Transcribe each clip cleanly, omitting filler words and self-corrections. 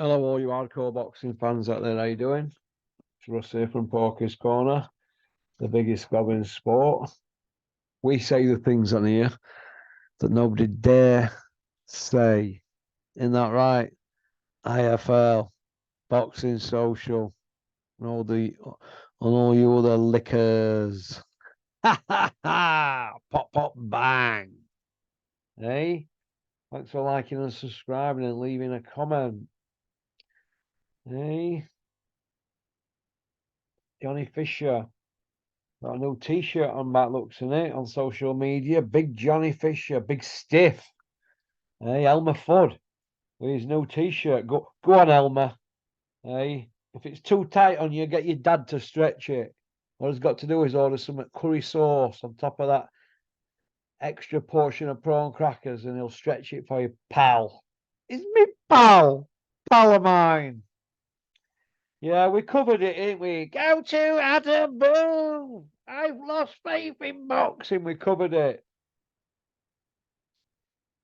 Hello, all you hardcore boxing fans out there. How you doing? It's Russ here from Porky's Corner, the biggest club in sport. We say the things on here that nobody dare say. Isn't that right? IFL, Boxing Social, and all you other liquors. Ha ha ha! Pop pop bang. Hey, thanks for liking and subscribing and leaving a comment. Hey, Johnny Fisher. Got a new t-shirt on back looks in it on social media. Big Johnny Fisher, big stiff. Hey, Elmer Fudd with his new t-shirt. Go on, Elmer. Hey, if it's too tight on you, get your dad to stretch it. All he's got to do is order some curry sauce on top of that extra portion of prawn crackers and he'll stretch it for you, pal. It's me pal of mine. Yeah, we covered it, ain't we? Go to Adam Boom. I've lost faith in boxing. We covered it.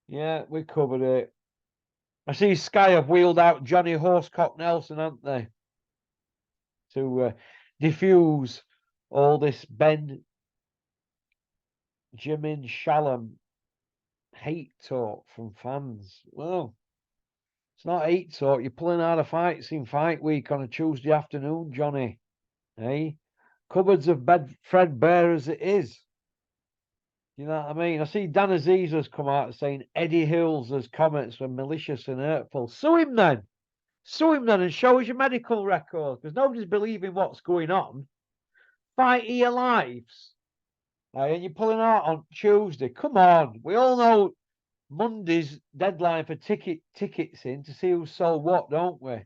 Yeah, we covered it. I see Sky have wheeled out Johnny Horsecock Nelson, haven't they? To diffuse all this Ben Jimin Shalom hate talk from fans. Well, it's not hate talk. You're pulling out of fights in fight week on a Tuesday afternoon, Johnny. Hey? Cupboards of bed Fred Bear as it is. You know what I mean? I see Dan Aziz has come out saying Eddie Hills' comments were malicious and hurtful. Sue him then. Sue him then and show us your medical record because nobody's believing what's going on. Fight of your lives. And you're pulling out on Tuesday. Come on. We all know Monday's deadline for tickets in to see who sold what, don't we?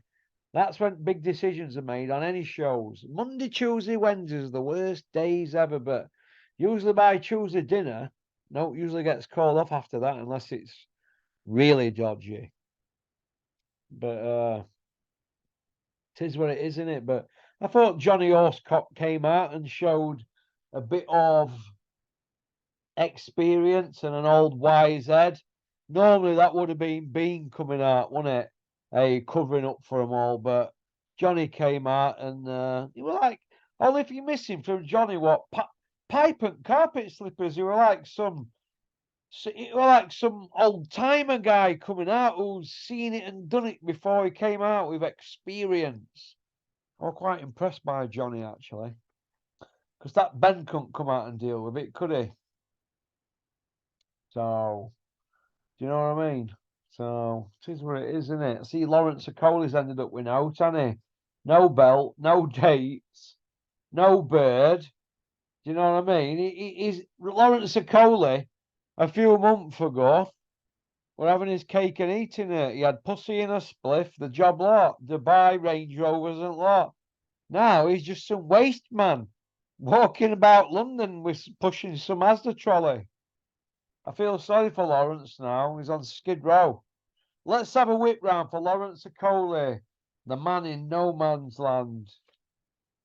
That's when big decisions are made on any shows. Monday, Tuesday, Wednesday is the worst days ever, but usually by Tuesday dinner, no, usually gets called off after that unless it's really dodgy. But it is what it is, isn't it? But I thought Johnny Horsecock came out and showed a bit of experience and an old wise head. Normally that would have been Bean coming out, wouldn't it? Hey, covering up for them all. But Johnny came out and you were like, only if you're missing from Johnny, what? Pipe and carpet slippers. You were like some old timer guy coming out who's seen it and done it before he came out with experience. I was quite impressed by Johnny actually, because that Ben couldn't come out and deal with it, could he? So, do you know what I mean? So, it is what it is, isn't it? See, Lawrence Okoli's ended up with out, hasn't he? No belt, no dates, no bird. Do you know what I mean? He's Lawrence Okoli a few months ago were having his cake and eating it. He had pussy in a spliff, the job lot, Dubai Range Rovers and lot. Now he's just some waste man walking about London with pushing some Asda trolley. I feel sorry for Lawrence now. He's on Skid Row. Let's have a whip round for Lawrence Okoli, the man in no man's land.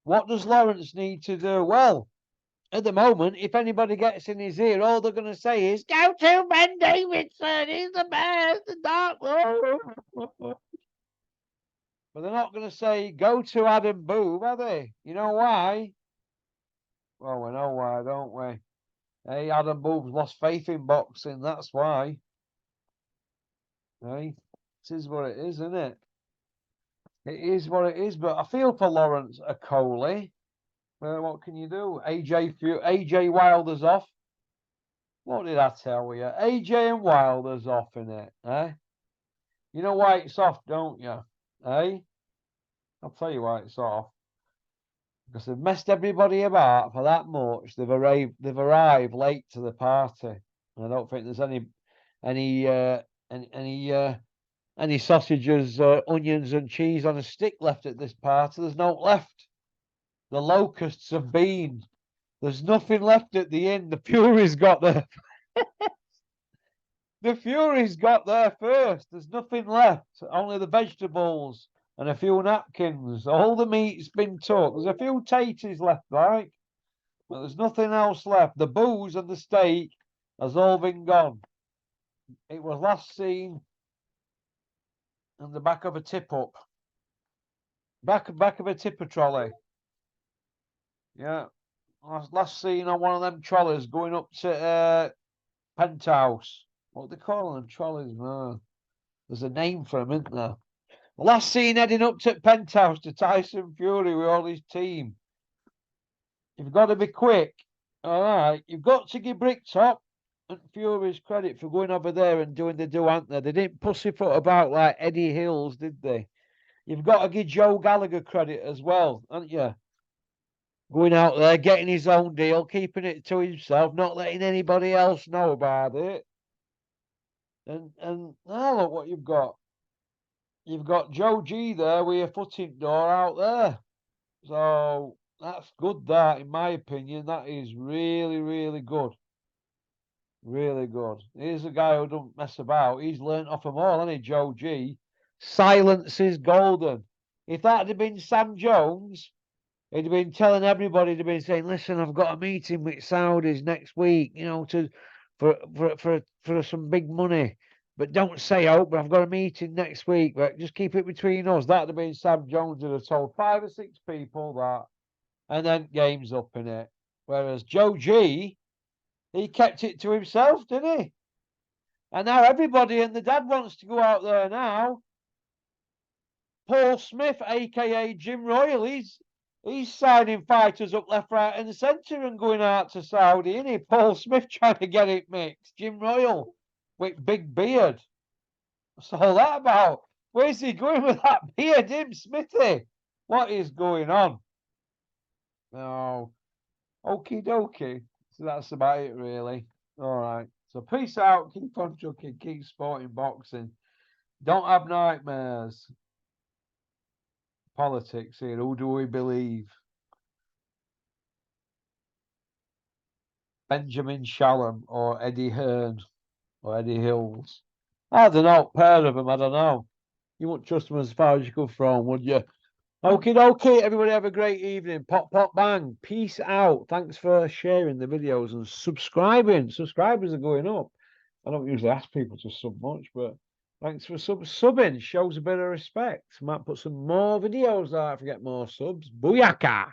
What does Lawrence need to do? Well, at the moment, if anybody gets in his ear, all they're going to say is, go to Ben Davidson, he's the best, the dark Lord. But they're not going to say, go to Adam Boom, are they? You know why? Well, we know why, don't we? Hey, Adam Boom's lost faith in boxing, that's why. Hey, this is what it is, isn't it? It is what it is, but I feel for Lawrence Okoli. What can you do? AJ Wilder's off. What did I tell you? AJ and Wilder's off in it, eh? You know why it's off, don't you? Eh? I'll tell you why it's off. Because they've messed everybody about for that much. They've arrived late to the party. And I don't think there's any any sausages, onions, and cheese on a stick left at this party. There's no left. The locusts have been. There's nothing left at the end. The Fury's got there. The Fury's got there first. There's nothing left. Only the vegetables and a few napkins. All the meat's been took. There's a few taters left, like, but there's nothing else left. The booze and the steak has all been gone. It was last seen and the back of a tip up. Back of a tipper trolley. Yeah. Last seen on one of them trolleys going up to Penthouse. What do they call them? Trolleys, man. There's a name for them, isn't there? Last seen heading up to Penthouse to Tyson Fury with all his team. You've got to be quick. All right. You've got to give Bricktop and Fury's credit for going over there and doing the do, aren't they? They didn't pussyfoot about like Eddie Hills, did they? You've got to give Joe Gallagher credit as well, haven't you? Going out there, getting his own deal, keeping it to himself, not letting anybody else know about it. And now look what you've got. You've got Joe G there with your footing door out there. So that's good, that, in my opinion. That is really, really good. Really good. Here's a guy who don't mess about. He's learnt off them all, hasn't he, Joe G? Silence is golden. If that had been Sam Jones, he'd have been telling everybody, he'd have been saying, listen, I've got a meeting with Saudis next week, you know, for some big money. But don't say out, but I've got a meeting next week. But just keep it between us. That'd have been Sam Jones would have told 5 or 6 people that. And then game's up in it. Whereas Joe G, he kept it to himself, didn't he? And now everybody and the dad wants to go out there now. Paul Smith, aka Jim Royal, he's signing fighters up left, right, and centre and going out to Saudi, isn't he? Paul Smith trying to get it mixed. Jim Royal with big beard. What's all that about? Where's he going with that beard, him, Smithy? What is going on? No. Okie dokie. So that's about it, really. All right. So peace out. Keep on chucking. Keep sporting boxing. Don't have nightmares. Politics here. Who do we believe? Benjamin Shalom or Eddie Hearn or Eddie Hills? I don't know. Pair of them. I don't know. You wouldn't trust them as far as you could throw them, would you? Okie dokie. Everybody have a great evening. Pop, pop, bang. Peace out. Thanks for sharing the videos and subscribing. Subscribers are going up. I don't usually ask people to sub much, but thanks for subbing. Shows a bit of respect. Might put some more videos out if I get more subs. Booyaka!